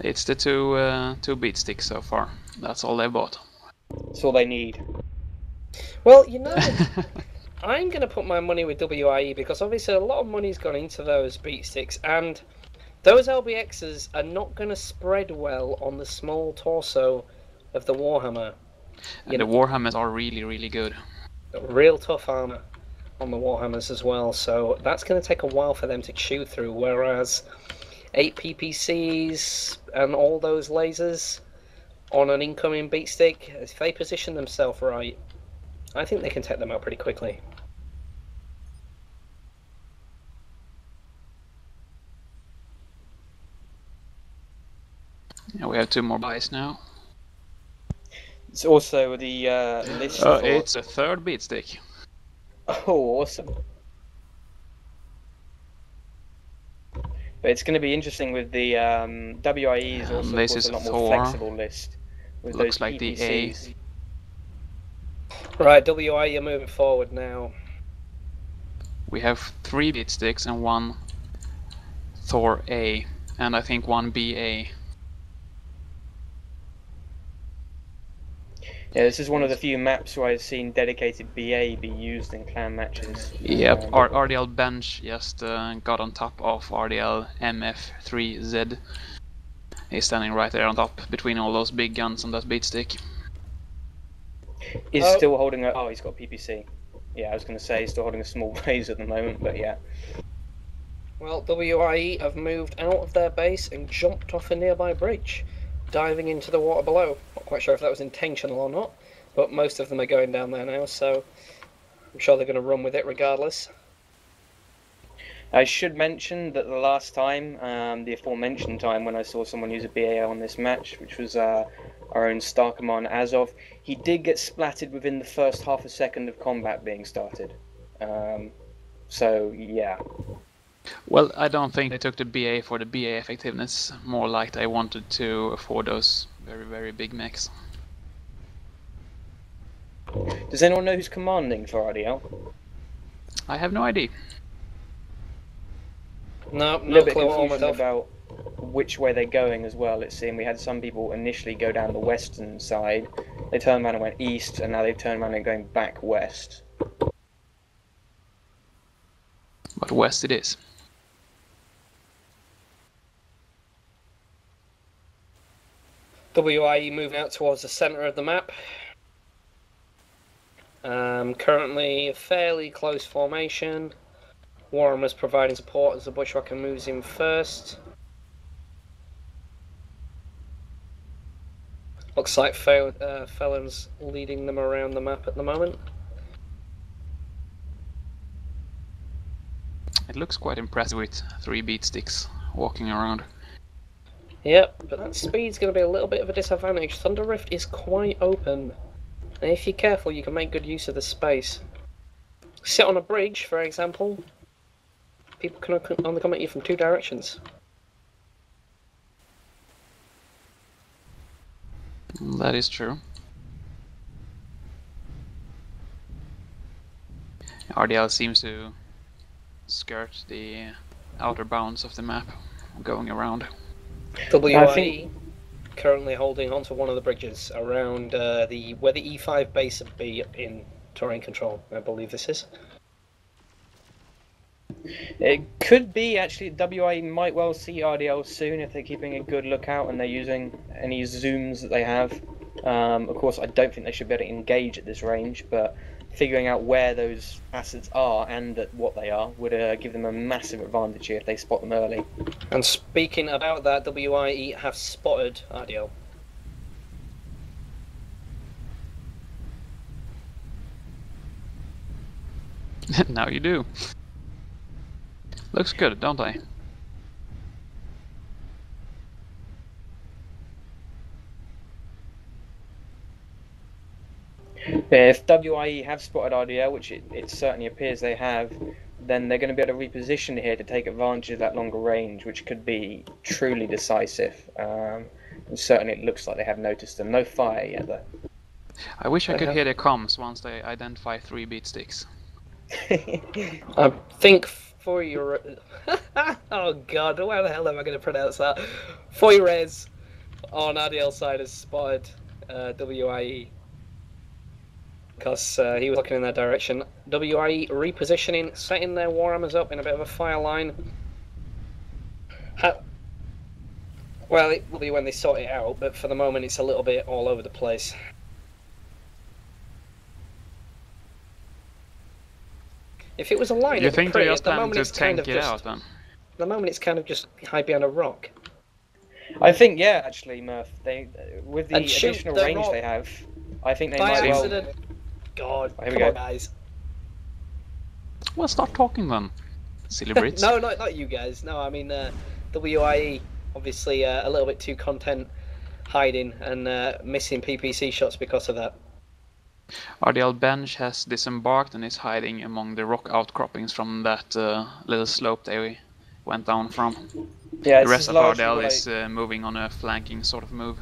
It's the two beat sticks so far. That's all they bought. That's all they need. Well, you know, I'm going to put my money with WiE because obviously a lot of money's gone into those beat sticks, and those LBXs are not going to spread well on the small torso of the Warhammer. And the Warhammers are really, really good. Real tough armor on the Warhammers as well, so that's going to take a while for them to chew through, whereas 8 PPCs and all those lasers on an incoming beat stick, if they position themselves right, I think they can take them out pretty quickly. Yeah, we have 2 more buys now. It's also the list for... It's a 3rd beat stick. Oh, awesome. But it's going to be interesting with the WIE is also this is a lot Thor. more flexible list. With Looks those like PPCs. the A. Right, WiE, you're moving forward now. We have 3 beat sticks and 1 Thor A, and I think 1 BA. Yeah, this is one of the few maps where I've seen dedicated BA be used in clan matches. Yep, RDL bench just got on top of RDL MF3Z. He's standing right there on top between all those big guns on that beat stick. He's still holding a... Oh, he's got PPC. Yeah, I was going to say he's still holding a small blaze at the moment, but yeah. Well, WiE have moved out of their base and jumped off a nearby bridge, diving into the water below. Not quite sure if that was intentional or not, but most of them are going down there now, so I'm sure they're going to run with it regardless. I should mention that the last time, the aforementioned time when I saw someone use a BA on this match, which was our own Star Command Azov, he did get splatted within the first half a second of combat being started. So, yeah. Well, I don't think they took the BA for the BA effectiveness, more like they wanted to afford those very, very big mechs. Does anyone know who's commanding for RDL? I have no idea. No, A no little bit clue confusion about which way they're going as well. It seemed we had some people initially go down the western side, they turned around and went east, and now they've turned around and going back west. But west it is. WiE moving out towards the centre of the map. Currently a fairly close formation. Warhammer's providing support as the Bushwhacker moves in first. Looks like Felon's leading them around the map at the moment. It looks quite impressive with 3 beat sticks walking around. Yep, but that speed's going to be a little bit of a disadvantage. Thunder Rift is quite open, and if you're careful you can make good use of the space. Sit on a bridge, for example, people can only come at you from 2 directions. That is true. RDL seems to skirt the outer bounds of the map, going around. WiE currently holding onto one of the bridges around where the E5 base would be in terrain control, I believe this is. It could be, actually, WIE might well see RDL soon if they're keeping a good lookout and they're using any zooms that they have. Of course, I don't think they should be able to engage at this range, but figuring out where those assets are and at what they are would give them a massive advantage here if they spot them early. And speaking about that, WiE have spotted RDL. Now you do. Looks good, don't they? If WIE have spotted RDL, which it certainly appears they have, then they're going to be able to reposition here to take advantage of that longer range, which could be truly decisive. And certainly it looks like they have noticed them. No fire yet, though. I wish I could hear their comms once they identify 3 beat sticks. I think for your... oh god, how the hell am I going to pronounce that? For your res, on RDL's side has spotted WIE. Because he was looking in that direction. WIE repositioning, setting their Warhammers up in a bit of a fire line. Well, it will be when they sort it out, but for the moment it's a little bit all over the place. If it was a line, You think pretty, they're at just the planning moment to it's kind tank of it just. out then? At the moment it's kind of just hide behind a rock. I think, yeah, actually, Murph, they with the And shoot additional the range rock they have, I think they by might well. accident. God, Oh, here we come on, go. guys. Well, stop talking then, silly Brits. No, not you guys. No, I mean WIE obviously a little bit too content hiding and missing PPC shots because of that. RDL bench has disembarked and is hiding among the rock outcroppings from that little slope they went down from. Yeah, The this rest is of largely RDL what is moving on a flanking sort of move.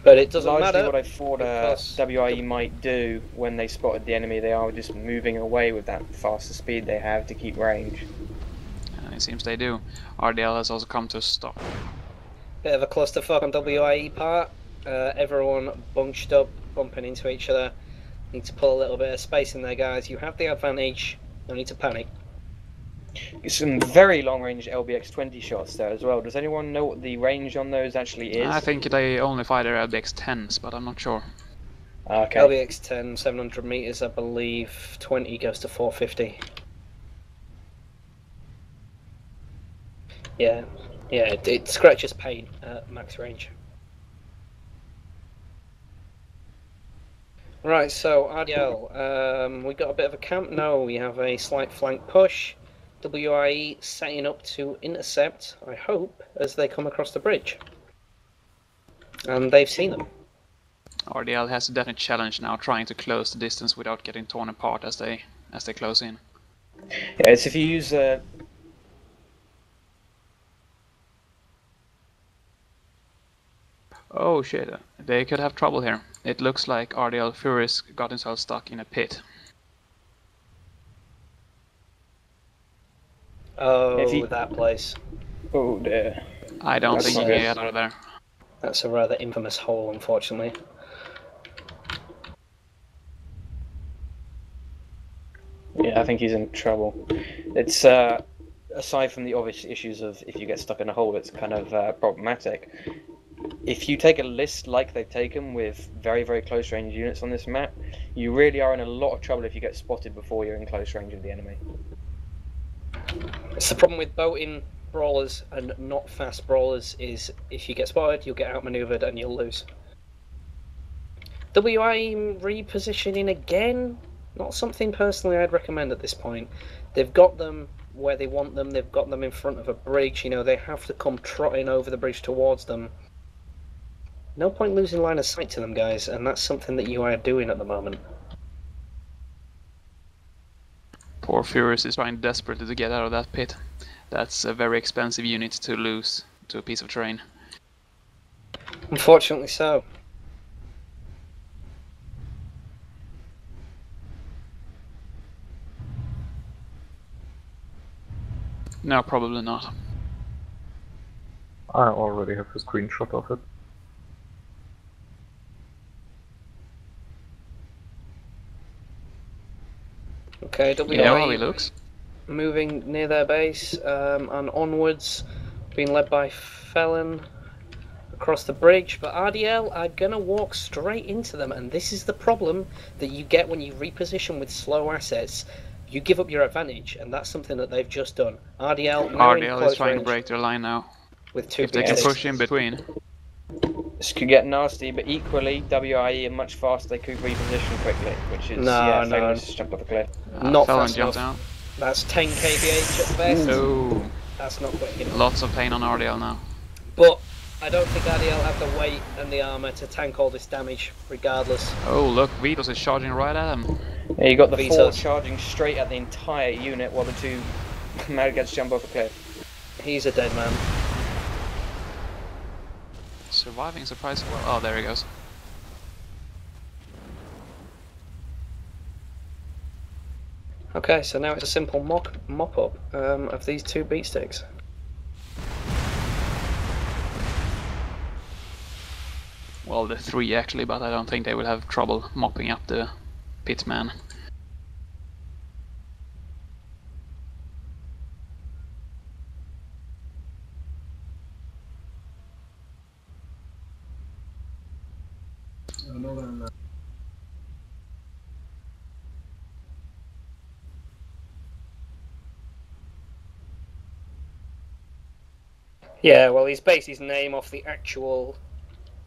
But it doesn't largely matter. what I thought because WIE might do when they spotted the enemy. They are just moving away with that faster speed they have to keep range. It seems they do. RDL has also come to a stop. Bit of a clusterfuck on WIE part. Everyone bunched up, bumping into each other. Need to pull a little bit of space in there, guys. You have the advantage. No need to panic. Some very long-range LBX-20 shots there as well. Does anyone know what the range on those actually is? I think they only fire LBX 10s, but I'm not sure. Okay. LBX 10, 700 meters, I believe. 20 goes to 450. Yeah, it scratches pain at max range. Right, so RDL, we got a bit of a camp. No, we have a slight flank push. WIE setting up to intercept, I hope, as they come across the bridge. And they've seen them. RDL has a definite challenge now, trying to close the distance without getting torn apart as they close in. Yeah, it's if you use Oh shit, they could have trouble here. It looks like RDL Furious got himself stuck in a pit. Oh, that place. Oh dear. I don't That's think he not can good. get out of there. That's a rather infamous hole, unfortunately. Yeah, I think he's in trouble. It's aside from the obvious issues of if you get stuck in a hole, it's kind of problematic. If you take a list like they've taken with very, very close range units on this map, you really are in a lot of trouble if you get spotted before you're in close range of the enemy. It's the problem with boating brawlers and not fast brawlers is if you get spotted, you'll get outmaneuvered and you'll lose. WI repositioning again? Not something personally I'd recommend at this point. They've got them where they want them, they've got them in front of a bridge, you know, they have to come trotting over the bridge towards them. No point losing line of sight to them, guys, and that's something that you are doing at the moment. Poor Furious is trying desperately to get out of that pit. That's a very expensive unit to lose to a piece of terrain. Unfortunately so. No, probably not. I already have a screenshot of it. Okay, WI You know how he looks? moving near their base and onwards, being led by Felon across the bridge, but RDL are gonna walk straight into them, and this is the problem that you get when you reposition with slow assets. You give up your advantage, and that's something that they've just done. RDL RDL close is trying to range break their line now. with two If they can BSs. push in between. This could get nasty, but equally, WIE are much faster. They could reposition quickly, which is No. Felon just jumped off a cliff. Not Felon fast jumped enough. out. That's 10 kph at best. Oh, That's not quick enough. lots of pain on RDL now. But I don't think RDL have the weight and the armour to tank all this damage, regardless. Oh look, Vitos is charging right at him. Yeah, you got the Vitos. four charging straight at the entire unit while the two Marigats jump off a cliff. He's a dead man. Surviving surprisingly well. Oh, there he goes. Okay, so now it's a simple mop-up of these two beat sticks. well, the 3 actually, but I don't think they will have trouble mopping up the pitman. Yeah, well, he's based his name off the actual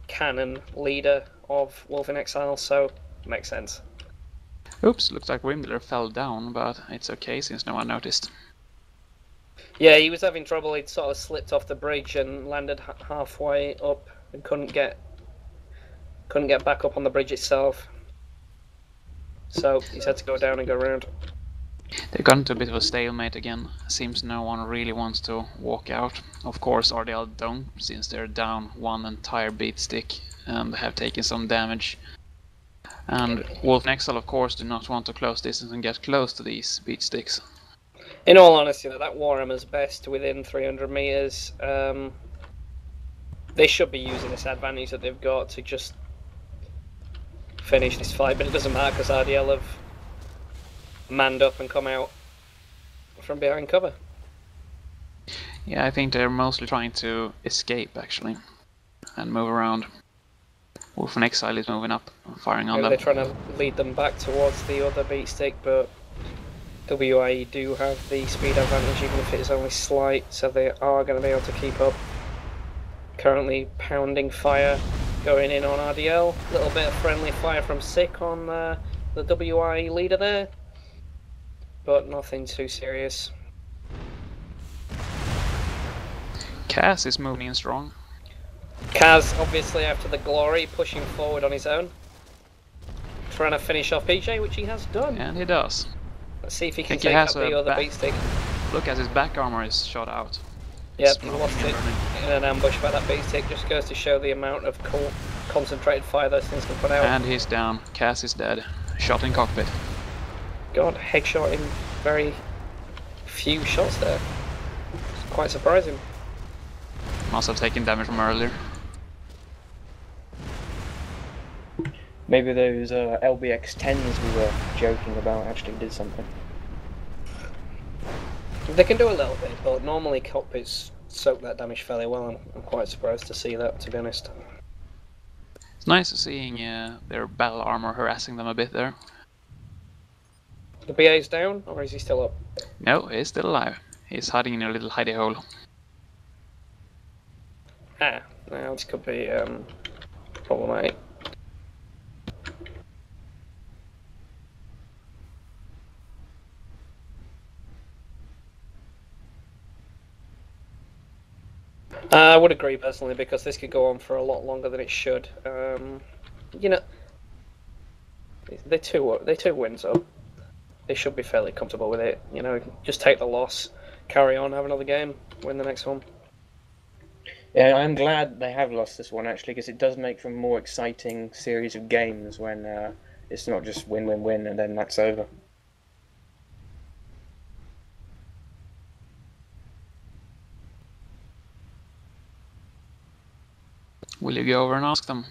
canon leader of Wolf in Exile, so makes sense. Oops, looks like Wimler fell down, but it's okay since no one noticed. Yeah, he was having trouble. He'd sort of slipped off the bridge and landed halfway up and couldn't get back up on the bridge itself. So he's had to go down and go around. They got into a bit of a stalemate again. Seems no one really wants to walk out. Of course RDL don't, since they're down 1 entire beat stick and have taken some damage. And Wolf in Exile of course do not want to close distance and get close to these beat sticks. In all honesty, that Warhammer's best within 300 meters. They should be using this advantage that they've got to just finish this fight, but it doesn't matter because RDL have manned up and come out from behind cover. Yeah, I think they're mostly trying to escape actually and move around. Wolf in Exile is moving up, firing on them. They're trying to lead them back towards the other beat stick, but WiE do have the speed advantage even if it is only slight, so they are going to be able to keep up. Currently pounding fire going in on RDL. A little bit of friendly fire from Sick on the WiE leader there, but nothing too serious. Cass is moving in strong. Kaz, obviously after the glory, pushing forward on his own, trying to finish off PJ, which he has done. And he does. Let's see if he can Think he take has out the a other back- beat stick. Look as his back armor is shot out. Yep, he lost Smoking it and burning. in an ambush by that beat stick. Just goes to show the amount of concentrated fire those things can put out. And he's down. Cass is dead. Shot in cockpit. God, headshot in very few shots there. It's quite surprising. Must have taken damage from earlier. Maybe those LBX 10s we were joking about actually did something. They can do a little bit, but normally cockpits soak that damage fairly well. I'm quite surprised to see that, to be honest. It's nice seeing their battle armor harassing them a bit there. The BA's down, or is he still up? No, he's still alive. He's hiding in a little hidey hole. Ah, now this could be problematic. I would agree personally because this could go on for a lot longer than it should. You know, they two wins up. They should be fairly comfortable with it. You know, just take the loss, carry on, have another game, win the next one. Yeah, I'm glad they have lost this one actually, because it does make for a more exciting series of games when it's not just win, win, win, and then that's over. Will you go over and ask them?